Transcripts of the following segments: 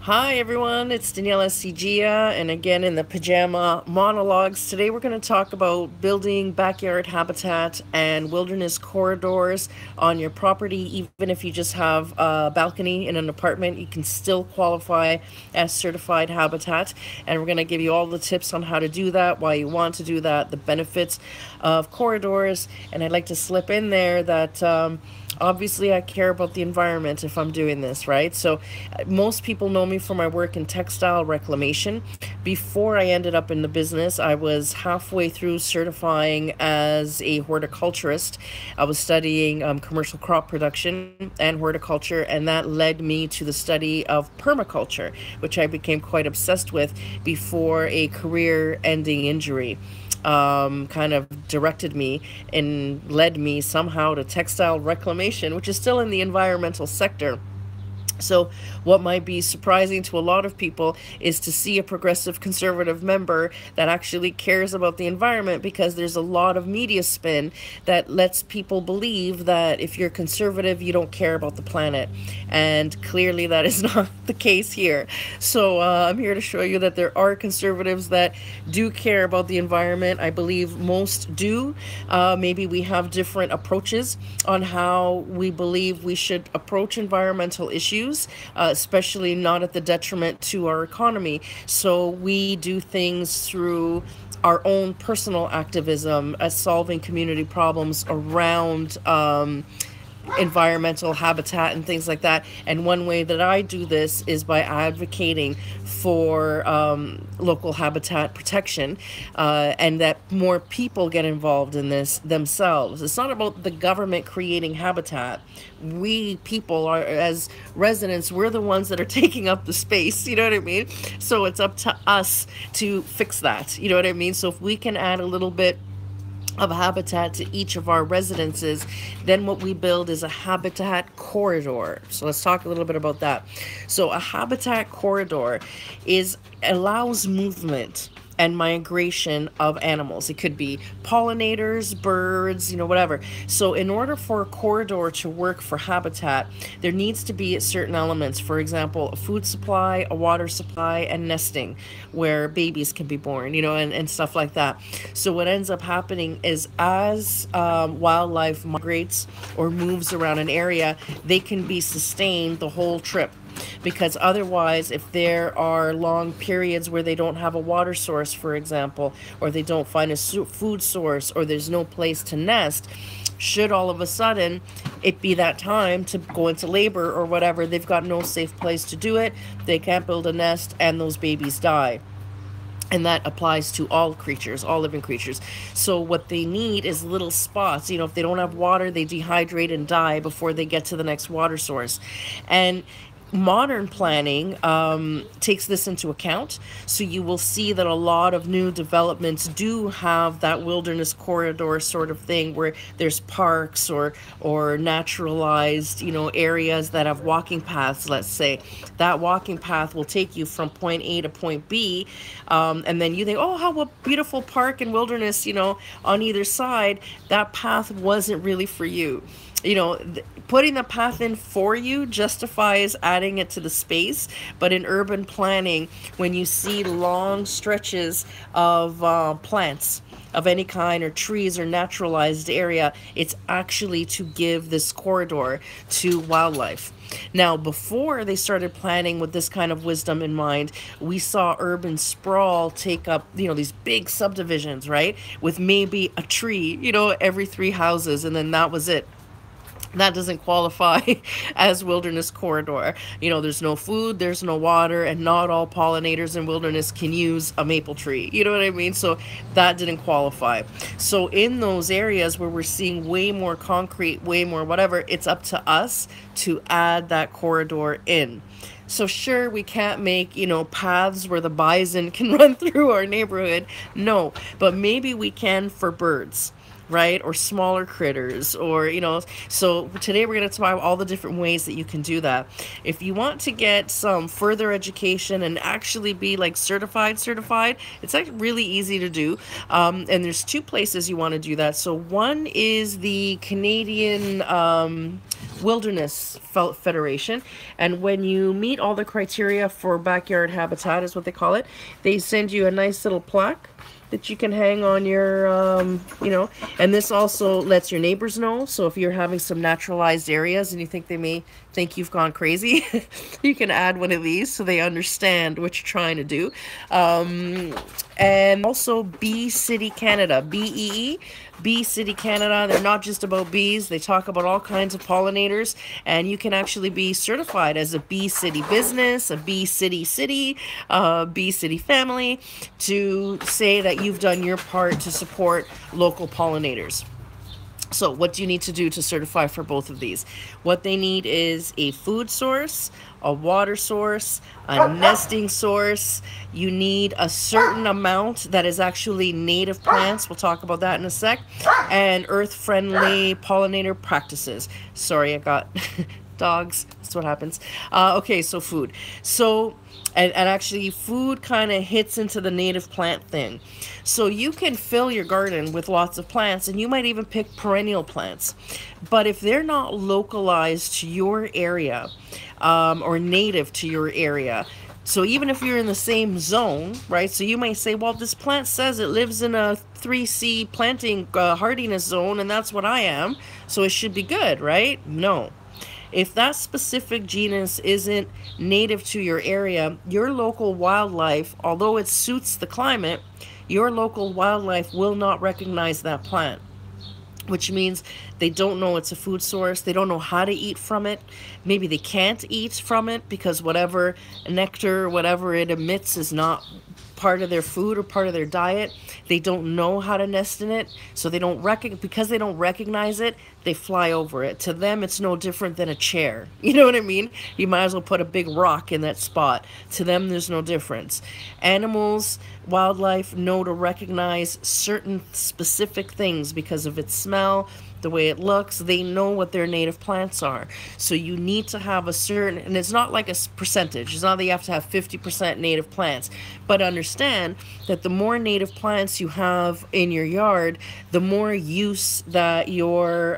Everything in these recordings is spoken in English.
Hi everyone, it's Daniela Sigia, and again in the Pajama Monologues. Today we're going to talk about building backyard habitat and wilderness corridors on your property. Even if you just have a balcony in an apartment, you can still qualify as certified habitat. And we're going to give you all the tips on how to do that, why you want to do that, the benefits of corridors. And I'd like to slip in there that. Obviously I care about the environment if I'm doing this, right? So most people know me for my work in textile reclamation. Before I ended up in the business, I was halfway through certifying as a horticulturist. I was studying commercial crop production and horticulture, and that led me to the study of permaculture, which I became quite obsessed with before a career ending injury kind of directed me and led me somehow to textile reclamation, which is still in the environmental sector. So, what might be surprising to a lot of people is to see a progressive conservative member that actually cares about the environment, because there's a lot of media spin that lets people believe that if you're conservative, you don't care about the planet. And clearly, that is not the case here. So, I'm here to show you that there are conservatives that do care about the environment. I believe most do. Maybe we have different approaches on how we believe we should approach environmental issues, especially not at the detriment to our economy. So we do things through our own personal activism as solving community problems around environmental habitat and things like that. And one way that I do this is by advocating for local habitat protection, and that more people get involved in this themselves. It's not about the government creating habitat. We people are, as residents, we're the ones that are taking up the space. You know what I mean? So it's up to us to fix that. You know what I mean? So if we can add a little bit of habitat to each of our residences, then what we build is a habitat corridor. So let's talk a little bit about that. So a habitat corridor is allows movement and migration of animals. It could be pollinators, birds, whatever. So in order for a corridor to work for habitat, there needs to be certain elements. For example, a food supply, a water supply, and nesting where babies can be born, and stuff like that. So what ends up happening is as wildlife migrates or moves around an area, they can be sustained the whole trip, because otherwise, if there are long periods where they don't have a water source, for example, or they don't find a food source, or there's no place to nest, should all of a sudden it be that time to go into labor or whatever, they've got no safe place to do it, they can't build a nest, and those babies die. And that applies to all creatures, all living creatures. So what they need is little spots. If they don't have water, they dehydrate and die before they get to the next water source. And modern planning takes this into account. So you will see that a lot of new developments do have that wilderness corridor sort of thing, where there's parks or naturalized areas that have walking paths. Let's say that walking path will take you from point A to point B, and then you think, oh, how a beautiful park and wilderness on either side. That path wasn't really for you. Putting the path in for you justifies adding it to the space. But in urban planning, when you see long stretches of plants of any kind, or trees, or naturalized area, it's actually to give this corridor to wildlife. Now, before they started planning with this kind of wisdom in mind, we saw urban sprawl take up, these big subdivisions, right? With maybe a tree, every three houses, and then that was it. That doesn't qualify as wilderness corridor. There's no food, there's no water, and not all pollinators in wilderness can use a maple tree. You know what I mean? So that didn't qualify. So in those areas where we're seeing way more concrete, way more whatever, it's up to us to add that corridor in. So sure, we can't make, paths where the bison can run through our neighborhood. No, but maybe we can for birds, right? Or smaller critters, or, so today we're going to talk about all the different ways that you can do that. If you want to get some further education and actually be like certified, it's like really easy to do. And there's two places you want to do that. So one is the Canadian Wilderness Federation. And when you meet all the criteria for backyard habitat, is what they call it, they send you a nice little plaque that you can hang on your, and this also lets your neighbors know. So if you're having some naturalized areas and you think they may think you've gone crazy, you can add one of these so they understand what you're trying to do. And also Bee City Canada, BEE, Bee City Canada. They're not just about bees. They talk about all kinds of pollinators, and you can actually be certified as a Bee City business, a Bee City city, Bee City family, to say that you've done your part to support local pollinators. So what do you need to do to certify for both of these? What they need is a food source, a water source, a nesting source. You need a certain amount that is actually native plants. We'll talk about that in a sec. And earth-friendly pollinator practices. Sorry, I got dogs. That's what happens. Okay, so food. So, and actually food kind of hits into the native plant thing. So you can fill your garden with lots of plants, and you might even pick perennial plants. But if they're not localized to your area, or native to your area, so even if you're in the same zone, right? So you might say, well, this plant says it lives in a 3C planting hardiness zone, and that's what I am, so it should be good, right? No. If that specific genus isn't native to your area, your local wildlife, although it suits the climate, your local wildlife will not recognize that plant, which means they don't know it's a food source. They don't know how to eat from it. Maybe they can't eat from it because whatever nectar, whatever it emits is not part of their food or part of their diet. They don't know how to nest in it, so they don't because they don't recognize it, they fly over it. To them, it's no different than a chair. You know what I mean? You might as well put a big rock in that spot. To them, there's no difference. Animals, wildlife know to recognize certain specific things because of its smell, the way it looks. They know what their native plants are. So you need to have a certain, and it's not like a percentage. It's not that you have to have 50% native plants, but understand that the more native plants you have in your yard, the more use that your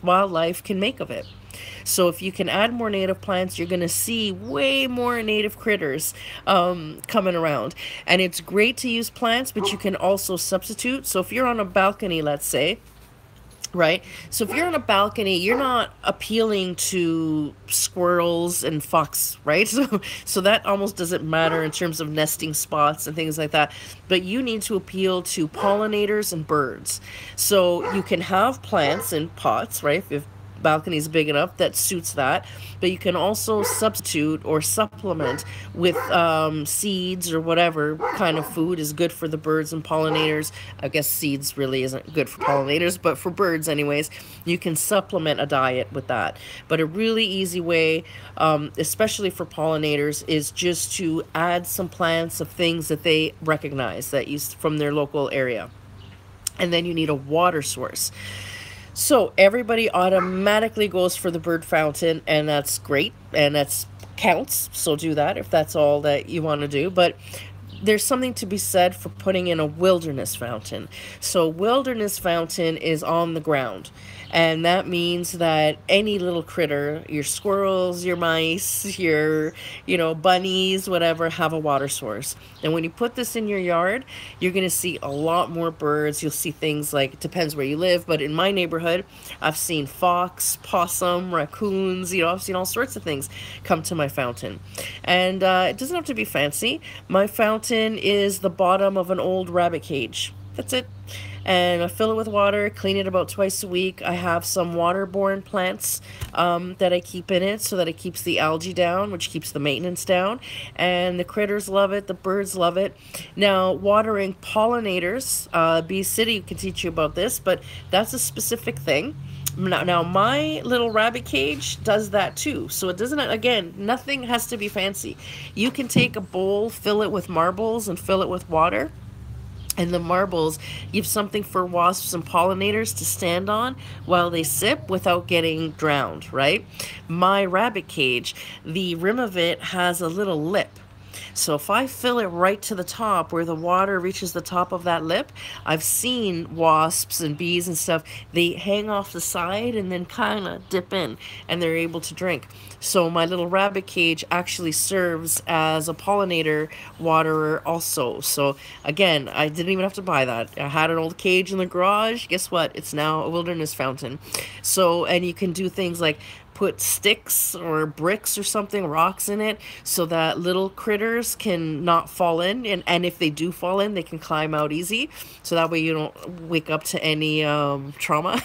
wildlife can make of it. So if you can add more native plants, you're going to see way more native critters coming around. And it's great to use plants, but you can also substitute. So if you're on a balcony, let's say, right? So if you're on a balcony, you're not appealing to squirrels and fox, right? So that almost doesn't matter in terms of nesting spots and things like that. But you need to appeal to pollinators and birds. So you can have plants in pots, right? If balcony is big enough that suits that, but you can also substitute or supplement with seeds or whatever kind of food is good for the birds and pollinators. I guess seeds really isn't good for pollinators, but for birds anyways, you can supplement a diet with that. But a really easy way, especially for pollinators, is just to add some plants of things that they recognize that use from their local area. And then you need a water source. So everybody automatically goes for the bird fountain, and that's great, and that's counts. So do that if that's all that you want to do. But there's something to be said for putting in a wilderness fountain. So wilderness fountain is on the ground. And that means that any little critter, your squirrels, your mice, your, bunnies, whatever, have a water source. And when you put this in your yard, you're going to see a lot more birds. You'll see things like, it depends where you live, but in my neighborhood, I've seen fox, possum, raccoons, I've seen all sorts of things come to my fountain. And it doesn't have to be fancy. My fountain is the bottom of an old rabbit cage. That's it. And I fill it with water, clean it about twice a week. I have some waterborne plants that I keep in it so that it keeps the algae down, which keeps the maintenance down. And the critters love it, the birds love it. Now, watering pollinators, Bee City can teach you about this, but that's a specific thing. Now, my little rabbit cage does that too. So it doesn't, again, nothing has to be fancy. You can take a bowl, fill it with marbles, and fill it with water. And the marbles give something for wasps and pollinators to stand on while they sip without getting drowned, right? My rabbit cage, the rim of it has a little lip. So if I fill it right to the top where the water reaches the top of that lip, I've seen wasps and bees and stuff, they hang off the side and then kind of dip in and they're able to drink. So my little rabbit cage actually serves as a pollinator waterer also. So again, I didn't even have to buy that. I had an old cage in the garage. Guess what? It's now a wilderness fountain. So, and you can do things like put sticks or bricks or something, rocks in it, so that little critters can not fall in. And if they do fall in, they can climb out easy. So that way you don't wake up to any trauma,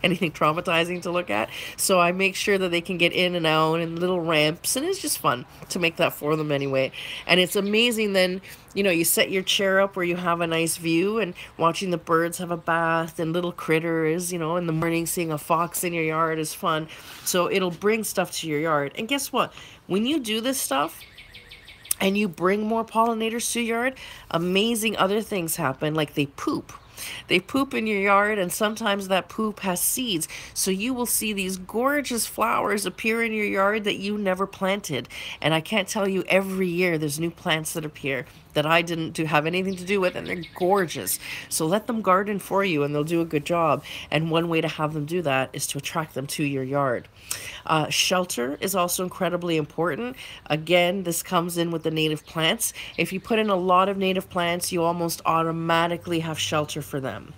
anything traumatizing to look at. So I make sure that they can get in and out and little ramps. And it's just fun to make that for them anyway. And it's amazing then, you know, you set your chair up where you have a nice view and watching the birds have a bath and little critters, you know, in the morning seeing a fox in your yard is fun. So it'll bring stuff to your yard. And guess what? When you do this stuff and you bring more pollinators to your yard, amazing other things happen, like they poop. They poop in your yard, and sometimes that poop has seeds. So you will see these gorgeous flowers appear in your yard that you never planted. And I can't tell you, every year there's new plants that appear that I didn't have anything to do with, and they're gorgeous. So let them garden for you, and they'll do a good job. And one way to have them do that is to attract them to your yard. Shelter is also incredibly important. Again, this comes in with the native plants. If you put in a lot of native plants, you almost automatically have shelter for them.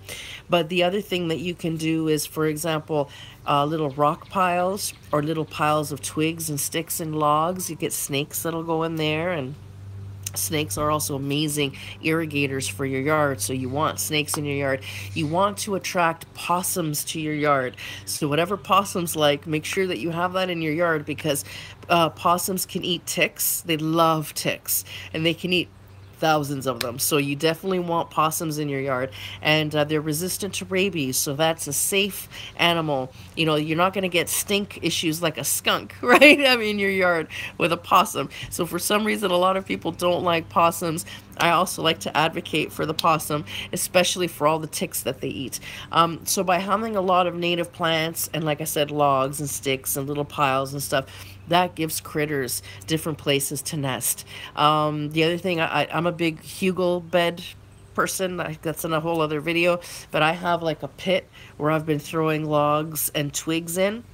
But the other thing that you can do is, for example, little rock piles or little piles of twigs and sticks and logs. You get snakes that'll go in there, and snakes are also amazing irrigators for your yard. So you want snakes in your yard. You want to attract possums to your yard. So whatever possums like, make sure that you have that in your yard, because possums can eat ticks. They love ticks, and they can eat thousands of them. So you definitely want possums in your yard, and they're resistant to rabies, so that's a safe animal. You know, you're not going to get stink issues like a skunk, right? I mean, your yard with a possum. So for some reason, a lot of people don't like possums. I also like to advocate for the possum, especially for all the ticks that they eat. So by having a lot of native plants and, like I said, logs and sticks and little piles and stuff, that gives critters different places to nest. The other thing, I'm a big hugel bed person. That's in a whole other video, but I have like a pit where I've been throwing logs and twigs in,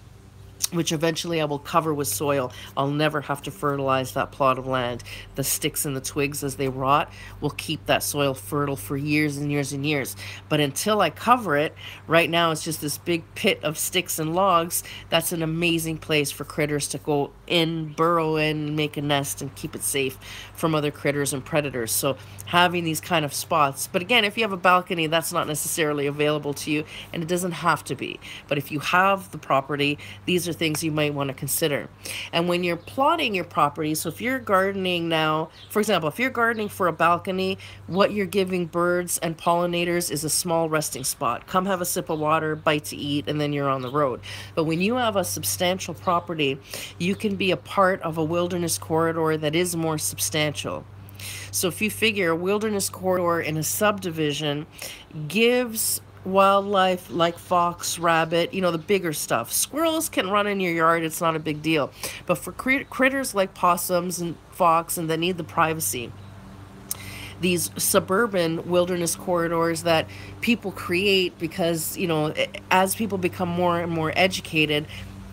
which eventually I will cover with soil. I'll never have to fertilize that plot of land. The sticks and the twigs, as they rot, will keep that soil fertile for years and years and years. But until I cover it, right now it's just this big pit of sticks and logs. That's an amazing place for critters to go in, burrow in, make a nest, and keep it safe from other critters and predators. So having these kind of spots, but again, if you have a balcony, that's not necessarily available to you, and it doesn't have to be. But if you have the property, these are things you might want to consider. And when you're plotting your property, so if you're gardening now, for example, if you're gardening for a balcony, what you're giving birds and pollinators is a small resting spot. Come have a sip of water, bite to eat, and then you're on the road. But when you have a substantial property, you can be a part of a wilderness corridor that is more substantial. So if you figure a wilderness corridor in a subdivision gives wildlife like fox, rabbit, you know, the bigger stuff. Squirrels can run in your yard, it's not a big deal. But for critters like possums and fox and that need the privacy, these suburban wilderness corridors that people create because, you know, as people become more and more educated,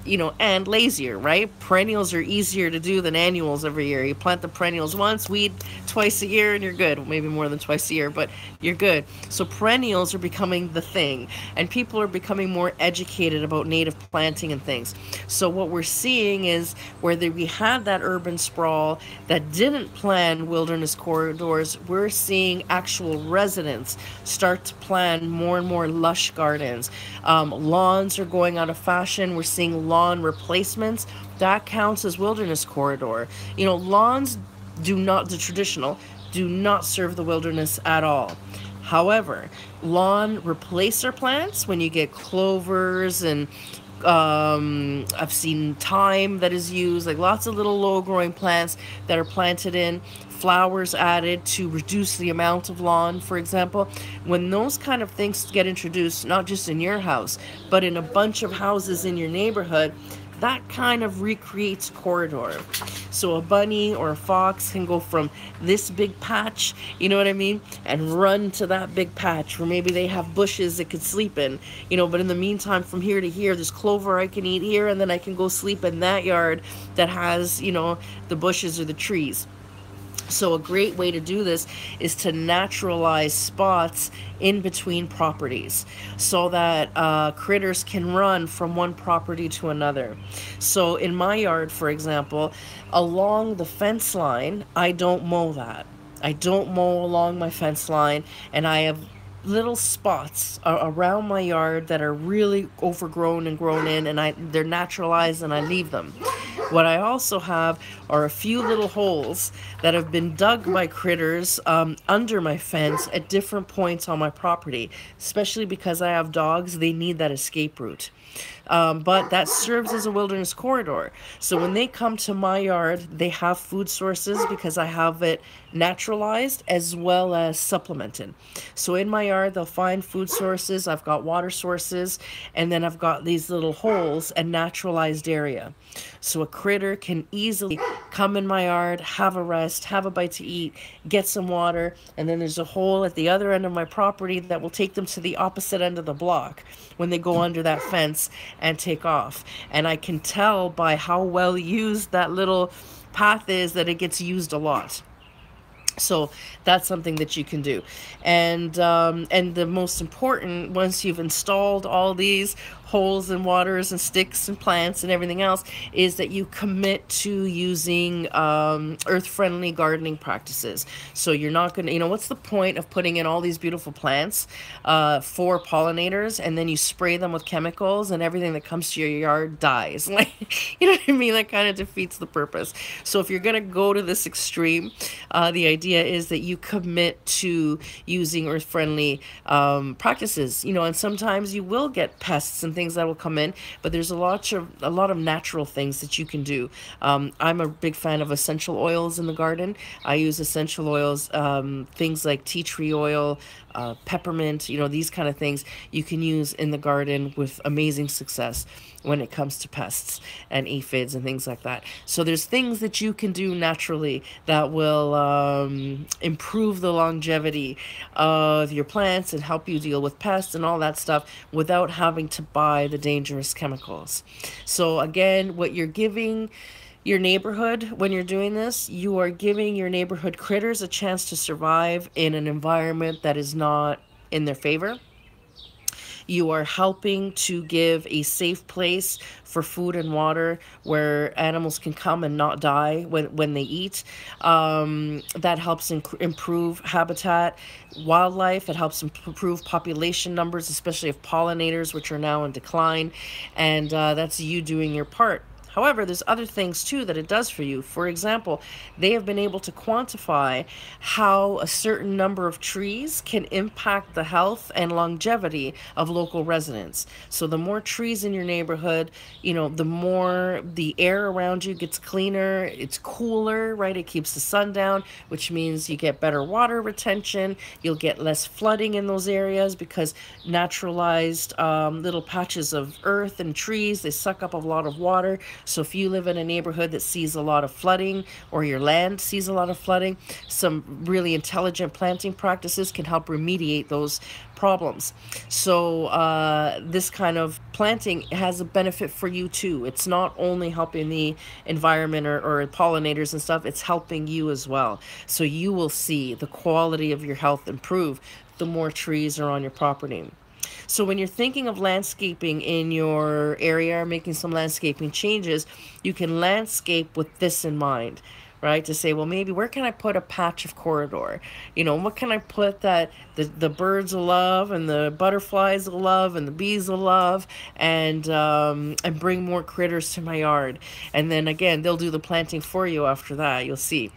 you know, and lazier, right? Perennials are easier to do than annuals every year. You plant the perennials once, weed twice a year, and you're good. Well, maybe more than twice a year, but you're good. So perennials are becoming the thing, and people are becoming more educated about native planting and things. So what we're seeing is where we had that urban sprawl that didn't plan wilderness corridors, we're seeing actual residents start to plan more and more lush gardens. Lawns are going out of fashion. We're seeing lawn replacements. That counts as wilderness corridor. You know, lawns the traditional do not serve the wilderness at all. However, lawn replacer plants, when you get clovers and I've seen thyme that is used, like lots of little low growing plants that are planted in, flowers added to reduce the amount of lawn, for example. When those kind of things get introduced, not just in your house, but in a bunch of houses in your neighborhood, that kind of recreates corridor. So a bunny or a fox can go from this big patch, you know what I mean, and run to that big patch where maybe they have bushes it could sleep in, you know, but in the meantime, from here to here, there's clover I can eat here, and then I can go sleep in that yard that has, you know, the bushes or the trees. So a great way to do this is to naturalize spots in between properties so that critters can run from one property to another. So in my yard, for example, along the fence line, I don't mow that. I don't mow along my fence line, and I have little spots around my yard that are really overgrown and grown in, and they're naturalized, and I leave them. What I also have are a few little holes that have been dug by critters under my fence at different points on my property, especially because I have dogs. They need that escape route. But that serves as a wilderness corridor. So when they come to my yard, they have food sources because I have it naturalized as well as supplemented. So in my yard, they'll find food sources. I've got water sources, and then I've got these little holes and naturalized area. So a critter can easily come in my yard, have a rest, have a bite to eat, get some water, and then there's a hole at the other end of my property that will take them to the opposite end of the block when they go under that fence and take off. And I can tell by how well used that little path is that it gets used a lot. So that's something that you can do. And the most important, once you've installed all these holes and waters and sticks and plants and everything else, is that you commit to using earth-friendly gardening practices. So you're not going to, you know, what's the point of putting in all these beautiful plants for pollinators, and then you spray them with chemicals and everything that comes to your yard dies? Like, you know what I mean? That kind of defeats the purpose. So if you're going to go to this extreme, the idea is that you commit to using earth-friendly practices, you know, and sometimes you will get pests and things that will come in, but there's a lot of natural things that you can do. I'm a big fan of essential oils in the garden. I use essential oils, things like tea tree oil, peppermint, you know, these kind of things you can use in the garden with amazing success when it comes to pests and aphids and things like that. So there's things that you can do naturally that will improve the longevity of your plants and help you deal with pests and all that stuff without having to buy the dangerous chemicals. So again, what you're giving your neighborhood when you're doing this, you are giving your neighborhood critters a chance to survive in an environment that is not in their favor. You are helping to give a safe place for food and water where animals can come and not die when they eat. That helps improve habitat, wildlife. It helps improve population numbers, especially of pollinators, which are now in decline. And that's you doing your part. However, there's other things too that it does for you. For example, they have been able to quantify how a certain number of trees can impact the health and longevity of local residents. So the more trees in your neighborhood, you know, the more the air around you gets cleaner, it's cooler, right? It keeps the sun down, which means you get better water retention. You'll get less flooding in those areas because naturalized little patches of earth and trees, they suck up a lot of water. So if you live in a neighborhood that sees a lot of flooding, or your land sees a lot of flooding, some really intelligent planting practices can help remediate those problems. So this kind of planting has a benefit for you too. It's not only helping the environment or pollinators and stuff, it's helping you as well. So you will see the quality of your health improve the more trees are on your property. So when you're thinking of landscaping in your area, or making some landscaping changes, you can landscape with this in mind, right? To say, well, maybe where can I put a patch of corridor? You know, what can I put that the birds will love, and the butterflies will love, and the bees will love, and bring more critters to my yard. And then again, they'll do the planting for you after that. You'll see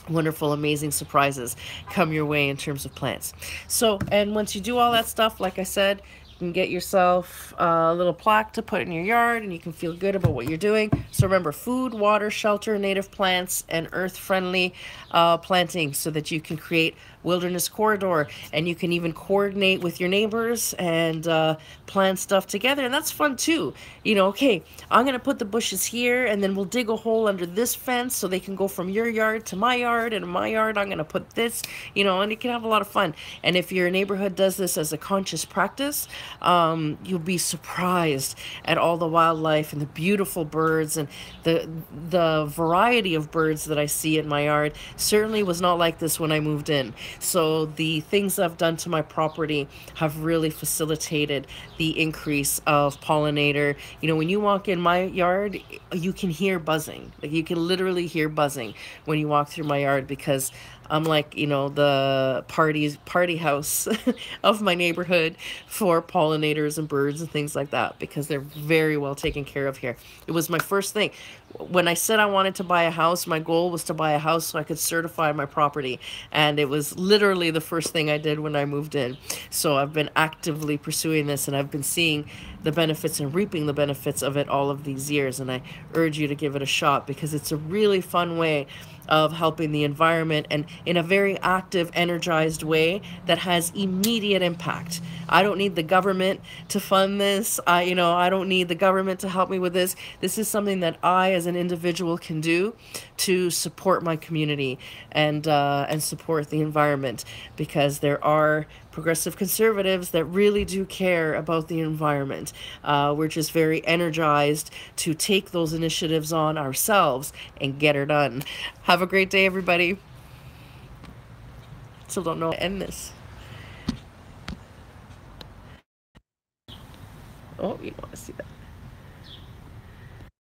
wonderful, amazing surprises come your way in terms of plants. So, and once you do all that stuff, like I said, can get yourself a little plaque to put in your yard, and you can feel good about what you're doing. So remember, food, water, shelter, native plants, and earth-friendly planting, so that you can create wilderness corridor, and you can even coordinate with your neighbors and plan stuff together, and that's fun too. You know, okay, I'm gonna put the bushes here, and then we'll dig a hole under this fence so they can go from your yard to my yard, and in my yard I'm gonna put this, you know, and you can have a lot of fun. And if your neighborhood does this as a conscious practice, you'll be surprised at all the wildlife and the beautiful birds, and the variety of birds that I see in my yard certainly was not like this when I moved in. So the things I've done to my property have really facilitated the increase of pollinator. You know, when you walk in my yard, you can hear buzzing. Like, you can literally hear buzzing when you walk through my yard, because I'm like, you know, the party house of my neighborhood for pollinators and birds and things like that, because they're very well taken care of here. It was my first thing. When I said I wanted to buy a house, my goal was to buy a house so I could certify my property. And it was literally the first thing I did when I moved in. So I've been actively pursuing this, and I've been seeing the benefits and reaping the benefits of it all of these years. And I urge you to give it a shot, because it's a really fun way of helping the environment, and in a very active, energized way that has immediate impact. I don't need the government to fund this. You know, I don't need the government to help me with this. This is something that I, as an individual, can do to support my community and support the environment, because there are progressive conservatives that really do care about the environment. We're just very energized to take those initiatives on ourselves and get her done. Have a great day, everybody. Still don't know how to end this. Oh, you want to see that.